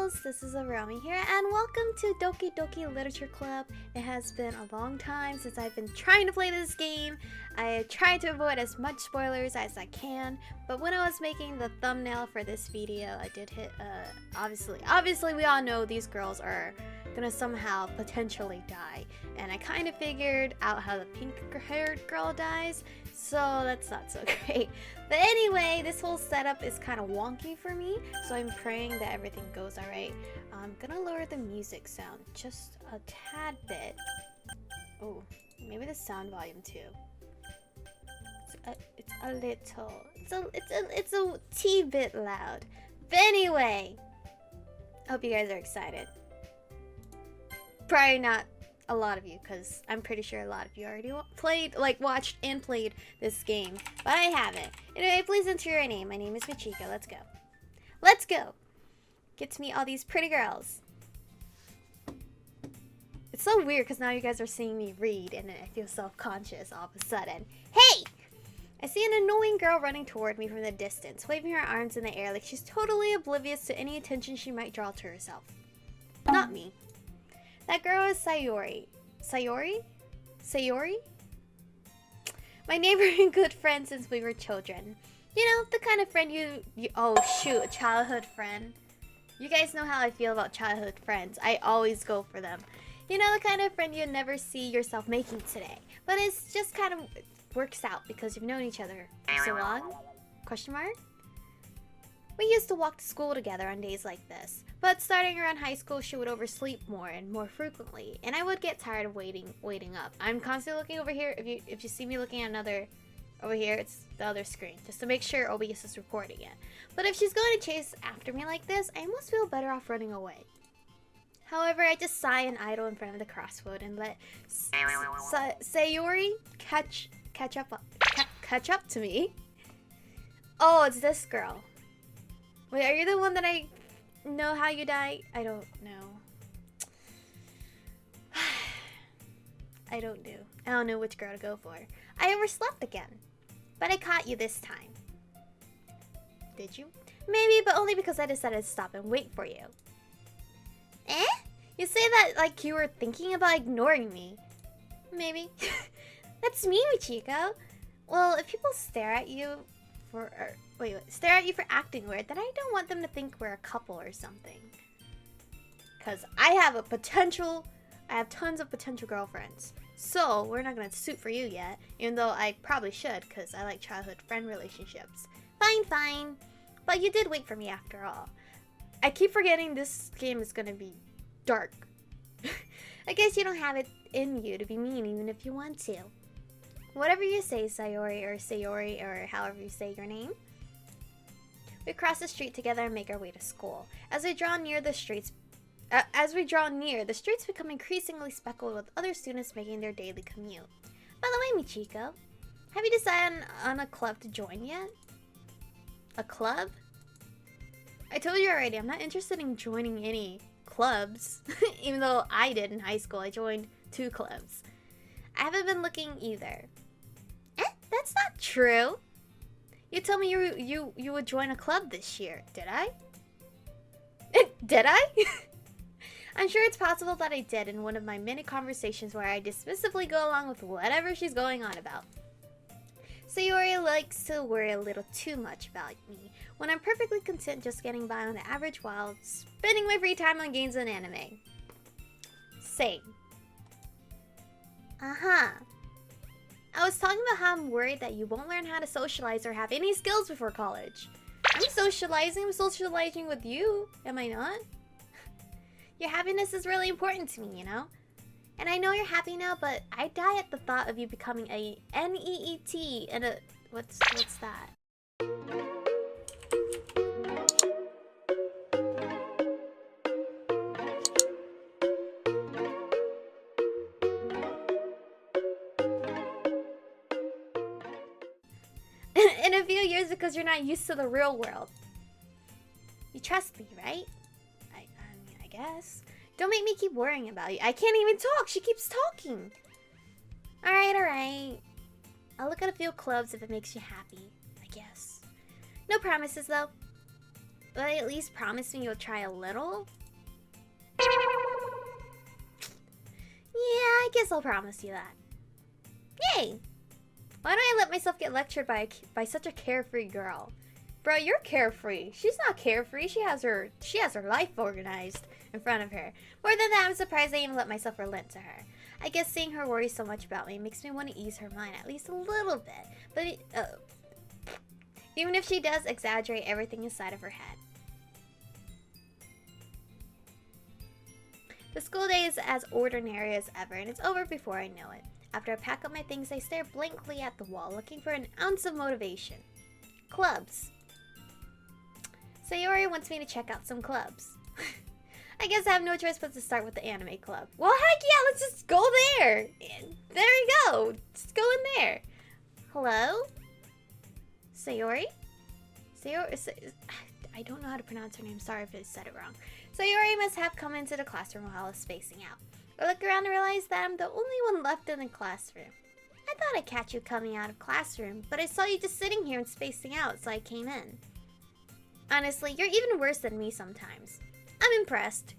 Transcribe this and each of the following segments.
girls, this is Aromie here, and welcome to Doki Doki Literature Club. It has been a long time since I've been trying to play this game. I tried to avoid as much spoilers as I can, but when I was making the thumbnail for this video, I did hit, obviously we all know these girls are gonna somehow potentially die, and I kind of figured out how the pink-haired girl dies, so that's not so great. But anyway, this whole setup is kind of wonky for me, so I'm praying that everything goes alright. I'm gonna lower the music sound just a tad bit. Oh, maybe the sound volume too. It's a tee bit loud. But anyway, hope you guys are excited. Probably not a lot of you, because I'm pretty sure a lot of you already watched and played this game, but I haven't. Anyway, please enter your name. My name is Michiko. Let's go. Let's go. Get to meet all these pretty girls. It's so weird because now you guys are seeing me read, and I feel self-conscious all of a sudden. Hey! I see an annoying girl running toward me from the distance, waving her arms in the air like she's totally oblivious to any attention she might draw to herself. Not me. That girl is Sayori. Sayori? Sayori? My neighbor and good friend since we were children. You know, the kind of friend you oh shoot, a childhood friend. You guys know how I feel about childhood friends. I always go for them. You know, the kind of friend you never see yourself making today. But it's just kind of works out because you've known each other for so long? Question mark? We used to walk to school together on days like this, but starting around high school, she would oversleep more and more frequently, and I would get tired of waiting up. I'm constantly looking over here. If you see me looking at another over here, it's the other screen, just to make sure OBS is recording it. But if she's going to chase after me like this, I almost feel better off running away. However, I just sigh and idle in front of the crossroad and let Sayori catch up to me. Oh, it's this girl. Wait, are you the one that I know how you die? I don't know. I don't know which girl to go for. I overslept again. But I caught you this time. Did you? Maybe, but only because I decided to stop and wait for you. Eh? You say that like you were thinking about ignoring me. Maybe. That's me, Michiko. Well, if people stare at you for acting weird, then I don't want them to think we're a couple or something. Cause I have tons of potential girlfriends. So we're not gonna suit for you yet, even though I probably should, cause I like childhood friend relationships. Fine. But you did wait for me after all. I keep forgetting this game is gonna be dark. I guess you don't have it in you to be mean even if you want to. Whatever you say, Sayori, or however you say your name. We cross the street together and make our way to school. As we draw near, the streets become increasingly speckled with other students making their daily commute. By the way, Michiko, have you decided on a club to join yet? A club? I told you already, I'm not interested in joining any clubs. Even though I did in high school, I joined 2 clubs. I haven't been looking either. Eh? That's not true. You told me you would join a club this year. Did I? Did I? I'm sure it's possible that I did in one of my many conversations where I dismissively go along with whatever she's going on about. Sayori likes to worry a little too much about me, when I'm perfectly content just getting by on the average while spending my free time on games and anime. Same. Uh-huh. I was talking about how I'm worried that you won't learn how to socialize or have any skills before college. I'm socializing with you, am I not? Your happiness is really important to me, you know? And I know you're happy now, but I die at the thought of you becoming a NEET and a... What's that? In a few years because you're not used to the real world. You trust me, right? I mean, I guess. Don't make me keep worrying about you. I can't even talk. She keeps talking. Alright. I'll look at a few clubs if it makes you happy, I guess. No promises, though. But at least promise me you'll try a little? Yeah, I guess I'll promise you that. Yay! Why don't I let myself get lectured by such a carefree girl? Bro, you're carefree. She's not carefree. She has her life organized in front of her. More than that, I'm surprised I even let myself relent to her. I guess seeing her worry so much about me makes me want to ease her mind at least a little bit. But even if she does exaggerate everything inside of her head. The school day is as ordinary as ever, and it's over before I know it. After I pack up my things, I stare blankly at the wall, looking for an ounce of motivation. Clubs. Sayori wants me to check out some clubs. I guess I have no choice but to start with the anime club. Well, heck yeah, let's just go there. There you go. Just go in there. Hello? Sayori? Sayori? I don't know how to pronounce her name. Sorry if I said it wrong. Sayori must have come into the classroom while I was spacing out. I look around and realize that I'm the only one left in the classroom. I thought I'd catch you coming out of classroom, but I saw you just sitting here and spacing out, so I came in. Honestly, you're even worse than me sometimes. I'm impressed.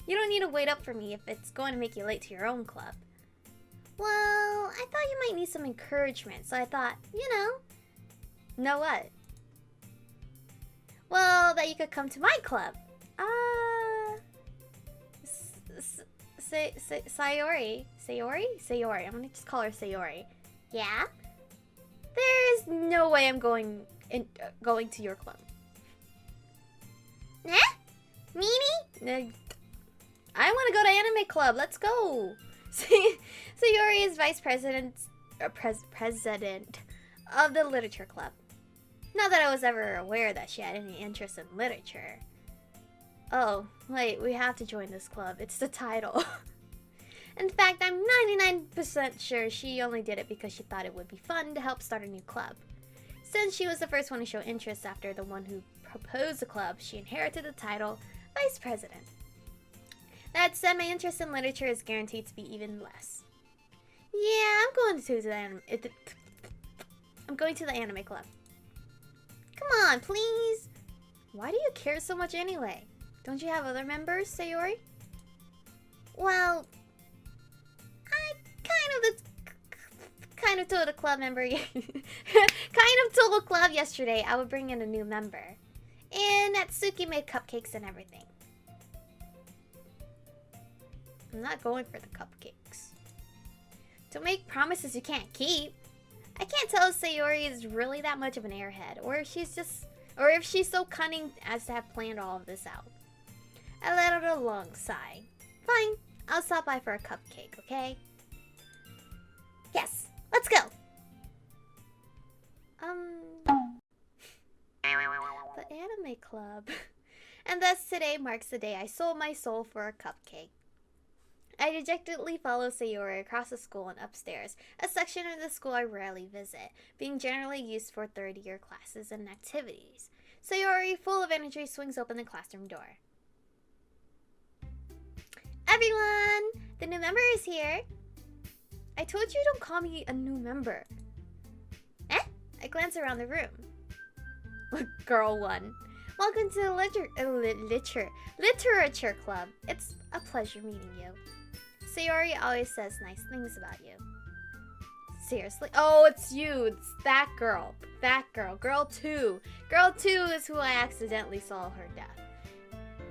You don't need to wait up for me if it's going to make you late to your own club. Well, I thought you might need some encouragement, so I thought, know what? Well, that you could come to my club. Sayori? Sayori. I'm gonna just call her Sayori. Yeah? There is no way I'm going to your club. Nah? Meanie? I want to go to anime club. Let's go. Sayori is vice president of the literature club. Not that I was ever aware that she had any interest in literature. Oh, wait, we have to join this club. It's the title. In fact, I'm 99% sure she only did it because she thought it would be fun to help start a new club. Since she was the first one to show interest after the one who proposed the club, she inherited the title Vice President. That said, my interest in literature is guaranteed to be even less. Yeah, I'm going to the anime club. Come on, please. Why do you care so much anyway? Don't you have other members, Sayori? Well, I kind of told a club member told a club yesterday I would bring in a new member. And Natsuki made cupcakes and everything. I'm not going for the cupcakes. Don't make promises you can't keep. I can't tell if Sayori is really that much of an airhead, or if she's so cunning as to have planned all of this out. I let out a long sigh. Fine, I'll stop by for a cupcake, okay? Yes, let's go! The anime club. And thus today marks the day I sold my soul for a cupcake. I dejectedly follow Sayori across the school and upstairs, a section of the school I rarely visit, being generally used for third-year classes and activities. Sayori, full of energy, swings open the classroom door. Everyone! The new member is here! I told you don't call me a new member. Eh? I glance around the room. Girl 1. Welcome to the literature club. It's a pleasure meeting you. Sayori always says nice things about you. Seriously? Oh, it's you. It's that girl. That girl. Girl 2. Girl 2 is who I accidentally saw her death.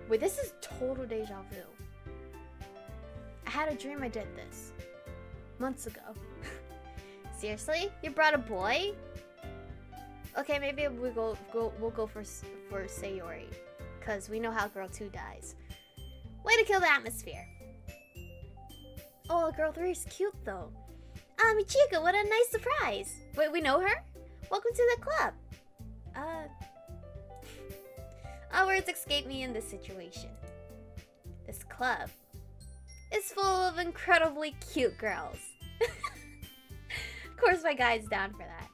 Wait, this is total deja vu. I had a dream I did this. Months ago. Seriously? You brought a boy? Okay, maybe we'll go for Sayori. Because we know how Girl 2 dies. Way to kill the atmosphere. Oh, Girl 3 is cute though. Michiko, what a nice surprise. Wait, we know her? Welcome to the club. All words escape me in this situation. This club is full of incredibly cute girls. Of course my guide's down for that.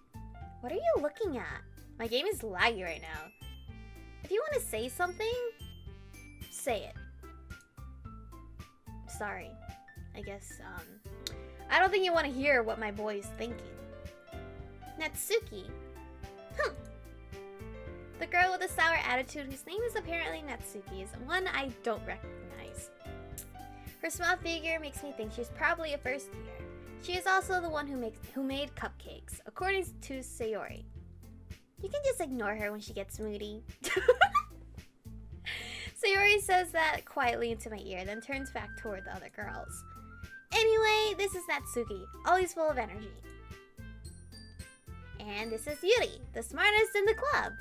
What are you looking at? My game is laggy right now. If you want to say something, say it. Sorry. I guess, I don't think you want to hear what my boy is thinking. Natsuki. The girl with a sour attitude, whose name is apparently Natsuki, is one I don't recognize. Her small figure makes me think she's probably a first year. She is also the one who made cupcakes, according to Sayori. You can just ignore her when she gets moody. Sayori says that quietly into my ear, then turns back toward the other girls. Anyway, this is Natsuki, always full of energy. And this is Yuri, the smartest in the club.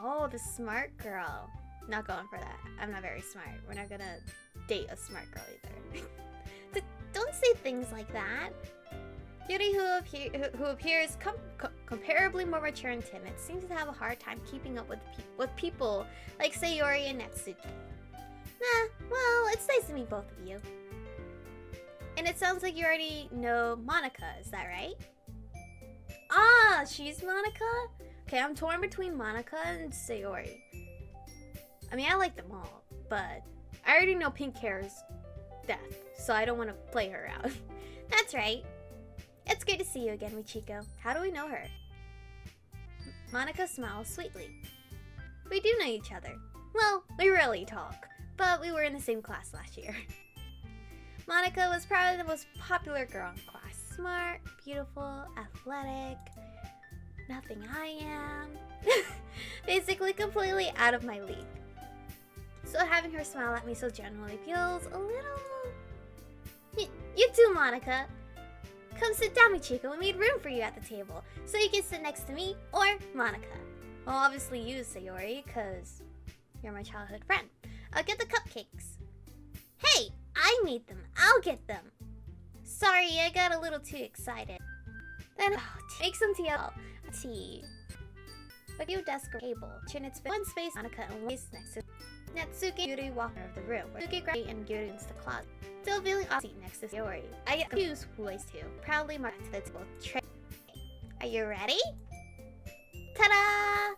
Oh, the smart girl. Not going for that. I'm not very smart. We're not gonna date a smart girl either. Don't say things like that. Yuri, who appears comparably more mature and timid, seems to have a hard time keeping up with people like Sayori and Natsuki. Nah, well, it's nice to meet both of you. And it sounds like you already know Monica, is that right? Ah, she's Monica? Okay, I'm torn between Monica and Sayori. I mean, I like them all, but I already know pink hair's death, so I don't want to play her out. That's right. It's good to see you again, Michiko. How do we know her? Monica smiles sweetly. We do know each other. Well, we rarely talk, but we were in the same class last year. Monica was probably the most popular girl in class. Smart, beautiful, athletic. Nothing I am. Basically completely out of my league. So having her smile at me so genuinely feels a little... You too, Monica. Come sit down, Michiko. We made room for you at the table, so you can sit next to me or Monica. Well, obviously you, Sayori, because you're my childhood friend. I'll get the cupcakes. Hey, I made them. I'll get them. Sorry, I got a little too excited. Then, make some tea. But you desk or table. It's been one space, Monica, and one space next to Natsuki and Yuri walk out of the room. Natsuki grabbed and Yuri into the closet. Still feeling off seat next to Sayori. I get confused who is who. Proudly mark to the table tray. Are you ready? Ta-da!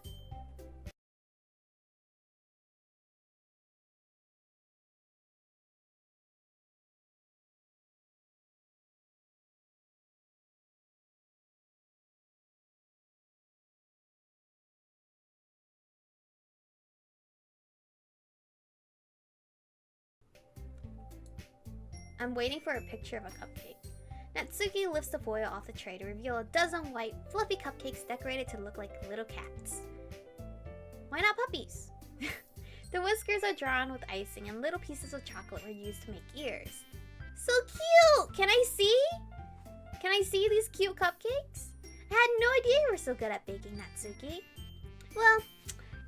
I'm waiting for a picture of a cupcake. Natsuki lifts the foil off the tray to reveal a dozen white, fluffy cupcakes decorated to look like little cats. Why not puppies? The whiskers are drawn with icing and little pieces of chocolate were used to make ears. So cute! Can I see? Can I see these cute cupcakes? I had no idea you were so good at baking, Natsuki. Well,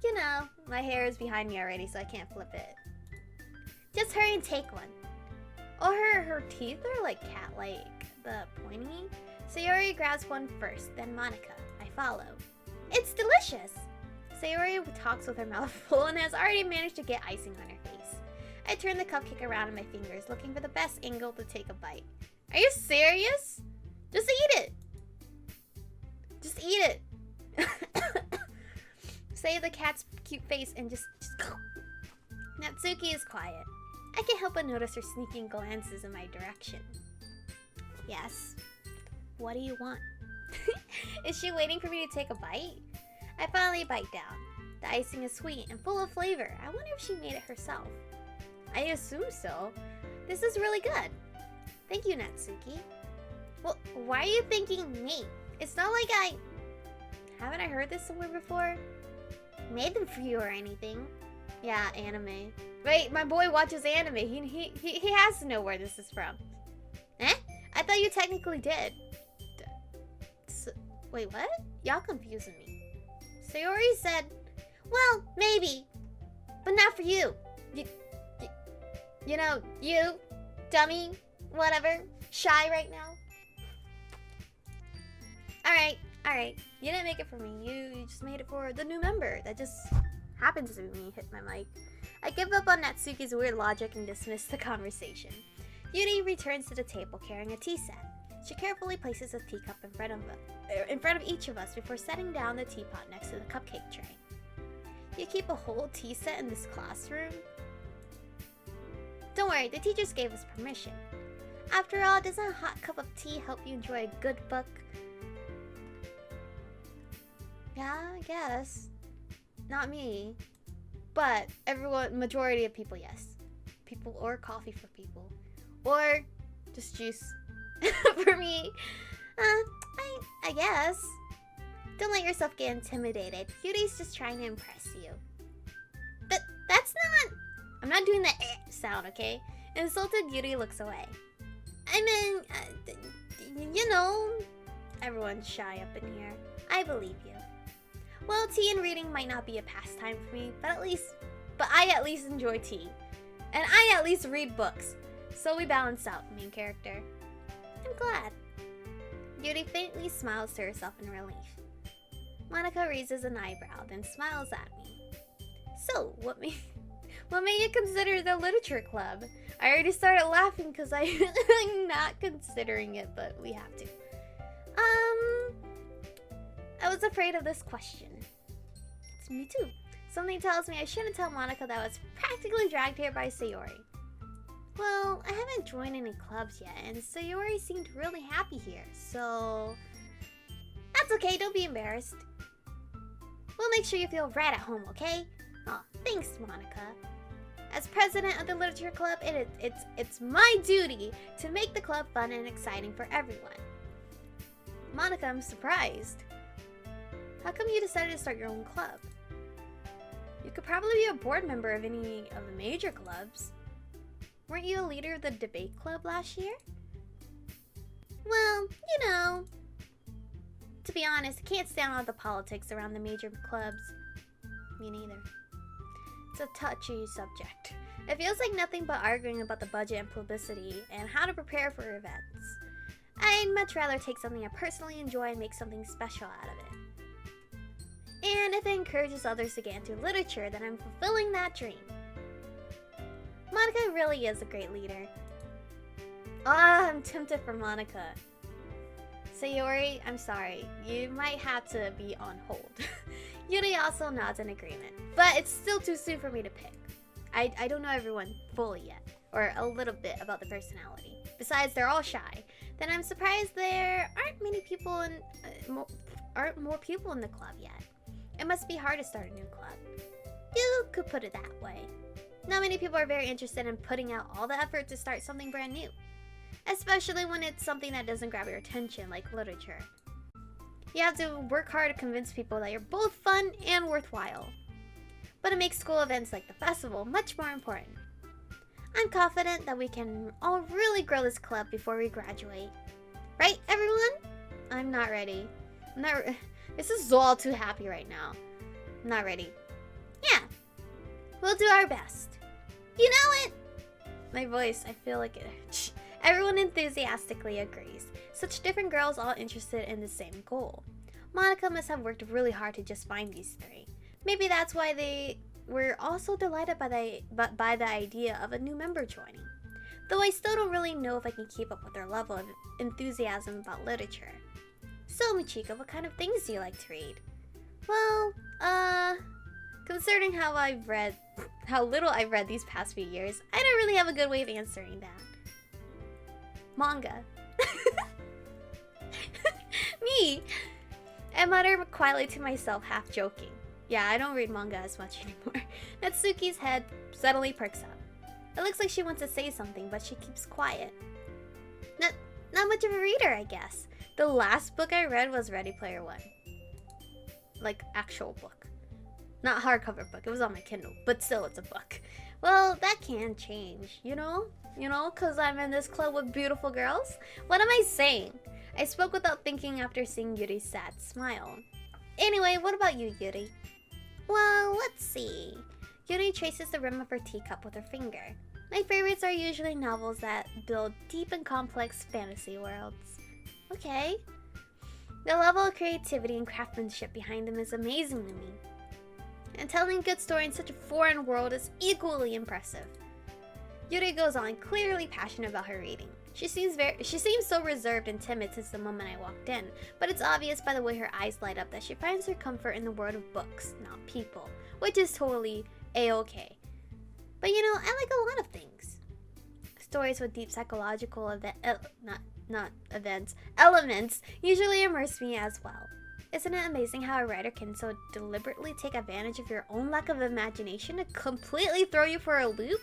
you know, my hair is behind me already, so I can't flip it. Just hurry and take one. Oh, her teeth are like cat-like, the pointy. Sayori grabs one first, then Monica. I follow. It's delicious! Sayori talks with her mouth full and has already managed to get icing on her face. I turn the cupcake around in my fingers, looking for the best angle to take a bite. Are you serious? Just eat it! Just eat it! Save the cat's cute face and just go. Natsuki is quiet. I can't help but notice her sneaking glances in my direction. Yes. What do you want? Is she waiting for me to take a bite? I finally bite down. The icing is sweet and full of flavor. I wonder if she made it herself. I assume so. This is really good. Thank you, Natsuki. Well, why are you thanking me? It's not like haven't I heard this somewhere before? Made them for you or anything. Yeah, anime. Wait, my boy watches anime. He has to know where this is from. Eh? I thought you technically did. Wait, what? Y'all confusing me. Sayori said, well, maybe, but not for you. You know, you, dummy, whatever, shy right now. Alright. You didn't make it for me. You just made it for the new member. That just happens to me hit my mic. I give up on Natsuki's weird logic and dismiss the conversation. Yuri returns to the table carrying a tea set. She carefully places a teacup in front of each of us before setting down the teapot next to the cupcake tray. You keep a whole tea set in this classroom? Don't worry, the teachers gave us permission. After all, doesn't a hot cup of tea help you enjoy a good book? Yeah, I guess. not me, but everyone, majority of people, yes. People, or coffee for people, or just juice for me. I guess. Don't let yourself get intimidated. Yuri's just trying to impress you. But that's not... I'm not doing the sound, okay? Insulted Yuri looks away. I mean, you know, everyone's shy up in here. I believe you. Well, tea and reading might not be a pastime for me, but I at least enjoy tea. And I at least read books. So we balance out, main character. I'm glad. Yuri faintly smiles to herself in relief. Monica raises an eyebrow, then smiles at me. So, what made you consider the literature club? I already started laughing because I'm not considering it, but we have to. I was afraid of this question. It's me too. Something tells me I shouldn't tell Monica that I was practically dragged here by Sayori. Well, I haven't joined any clubs yet, and Sayori seemed really happy here, so... That's okay, don't be embarrassed. We'll make sure you feel right at home, okay? Aw, thanks, Monica. As president of the literature club, it's my duty to make the club fun and exciting for everyone. Monica, I'm surprised. How come you decided to start your own club? You could probably be a board member of any of the major clubs. Weren't you a leader of the debate club last year? Well, you know. To be honest, I can't stand all the politics around the major clubs. Me neither. It's a touchy subject. It feels like nothing but arguing about the budget and publicity and how to prepare for events. I'd much rather take something I personally enjoy and make something special out of it. And if it encourages others to get into literature, then I'm fulfilling that dream. Monica really is a great leader. I'm tempted for Monica. Sayori, I'm sorry. You might have to be on hold. Yuri also nods in agreement. But it's still too soon for me to pick. I don't know everyone fully yet. Or a little bit about the personality. Besides, they're all shy. Then I'm surprised there aren't many people in... aren't more people in the club yet. It must be hard to start a new club. You could put it that way. Not many people are very interested in putting out all the effort to start something brand new. Especially when it's something that doesn't grab your attention, like literature. You have to work hard to convince people that you're both fun and worthwhile. But it makes school events like the festival much more important. I'm confident that we can all really grow this club before we graduate. Right, everyone? I'm not ready. This is all too happy right now. I'm not ready. Yeah. We'll do our best. You know it! My voice, I feel like it. Everyone enthusiastically agrees. Such different girls all interested in the same goal. Monica must have worked really hard to just find these three. Maybe that's why they were also delighted by the idea of a new member joining. Though I still don't really know if I can keep up with their level of enthusiasm about literature. So, Michiko, what kind of things do you like to read? Well, considering how little I've read these past few years, I don't really have a good way of answering that. Manga. Me! I mutter quietly to myself, half joking. Yeah, I don't read manga as much anymore. Natsuki's head suddenly perks up. It looks like she wants to say something, but she keeps quiet. Not much of a reader, I guess. The last book I read was Ready Player One. Like, actual book. Not hardcover book, it was on my Kindle, but still it's a book. Well, that can change, you know? You know, cause I'm in this club with beautiful girls? What am I saying? I spoke without thinking after seeing Yuri's sad smile. Anyway, what about you, Yuri? Well, let's see. Yuri traces the rim of her teacup with her finger. My favorites are usually novels that build deep and complex fantasy worlds. Okay. The level of creativity and craftsmanship behind them is amazing to me. And telling a good story in such a foreign world is equally impressive. Yuri goes on, clearly passionate about her reading. She seems so reserved and timid since the moment I walked in, but it's obvious by the way her eyes light up that she finds her comfort in the world of books, not people, which is totally a-okay. But you know, I like a lot of things. Stories with deep psychological elements usually immerse me as well. Isn't it amazing how a writer can so deliberately take advantage of your own lack of imagination to completely throw you for a loop?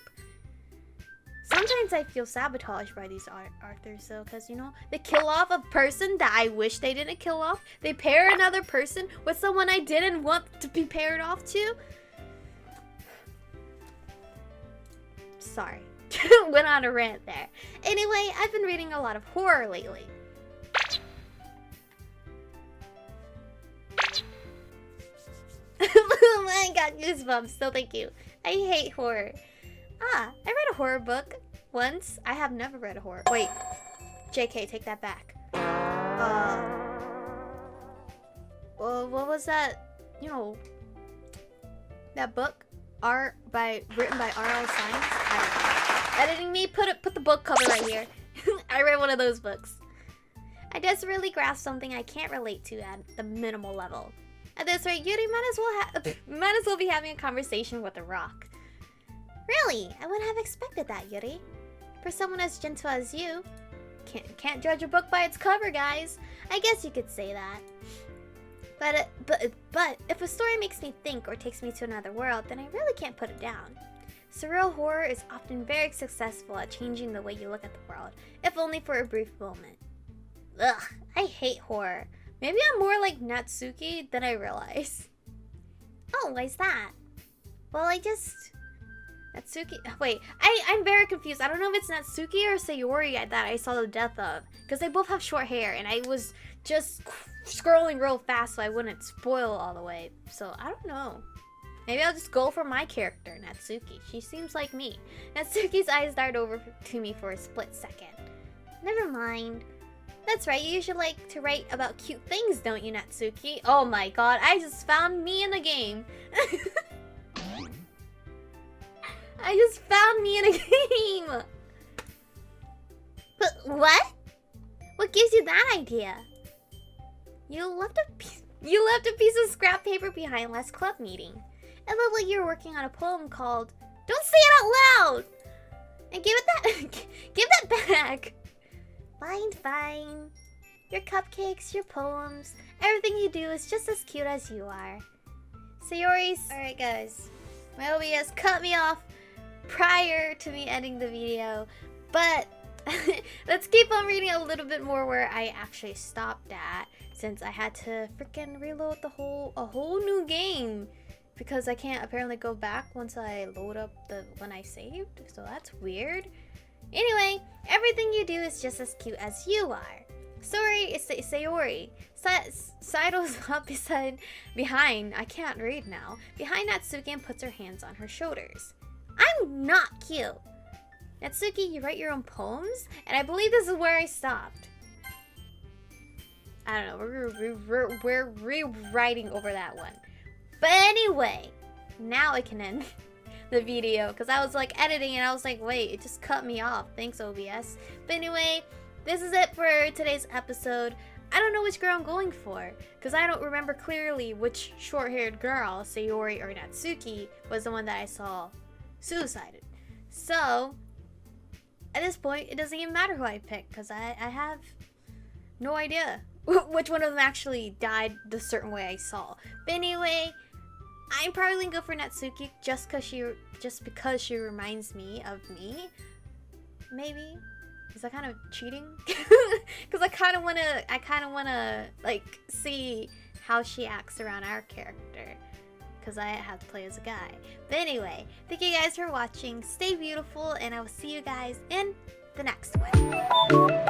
Sometimes I feel sabotaged by these authors though, because you know, they kill off a person that I wish they didn't kill off. They pair another person with someone I didn't want to be paired off to. Sorry. Went on a rant there. Anyway, I've been reading a lot of horror lately. I got goosebumps, so thank you. I hate horror. I read a horror book once. I have never read a horror. Wait. JK, take that back. Well, what was that? You know, that book? Written by R.L. Science? I don't know. Editing me, put the book cover right here. I read one of those books. I desperately grasped something I can't relate to at the minimal level. At this rate, Yuri might as well be having a conversation with a rock. Really? I wouldn't have expected that, Yuri. For someone as gentle as you, can't judge a book by its cover, guys. I guess you could say that. But if a story makes me think or takes me to another world, then I really can't put it down. Surreal horror is often very successful at changing the way you look at the world, if only for a brief moment. Ugh, I hate horror. Maybe I'm more like Natsuki than I realize. Oh, why's that? Well, Natsuki... Wait, I'm very confused. I don't know if it's Natsuki or Sayori that I saw the death of. Because they both have short hair, and I was just scrolling real fast so I wouldn't spoil all the way. So, I don't know. Maybe I'll just go for my character, Natsuki. She seems like me. Natsuki's eyes dart over to me for a split second. Never mind. That's right, you usually like to write about cute things, don't you, Natsuki? Oh my god, I just found me in the game. I just found me in a game. But what? What gives you that idea? You left a piece of scrap paper behind last club meeting. It looked like you were working on a poem called "Don't Say It Out Loud." And give that back. Fine. Your cupcakes, your poems, everything you do is just as cute as you are. Sayori's... Alright guys, my OBS cut me off prior to me ending the video, but let's keep on reading a little bit more where I actually stopped at, since I had to freaking reload a whole new game, because I can't apparently go back once I load up when I saved, so that's weird. Anyway, everything you do is just as cute as you are. Sayori. Saido's up behind. I can't read now. Behind Natsuki and puts her hands on her shoulders. I'm not cute. Natsuki, you write your own poems? And I believe this is where I stopped. I don't know. We're rewriting over that one. But anyway, now I can end the video, because I was like editing and I was like, wait, it just cut me off. Thanks, OBS. But anyway, this is it for today's episode. I don't know which girl I'm going for, because I don't remember clearly which short-haired girl, Sayori or Natsuki, was the one that I saw suicided. So at this point, it doesn't even matter who I pick, because I have no idea which one of them actually died the certain way I saw. But anyway, I'm probably gonna go for Natsuki just because she reminds me of me. Maybe. Is that kind of cheating? Because I kind of wanna like see how she acts around our character, because I have to play as a guy. But anyway, thank you guys for watching. Stay beautiful, and I will see you guys in the next one.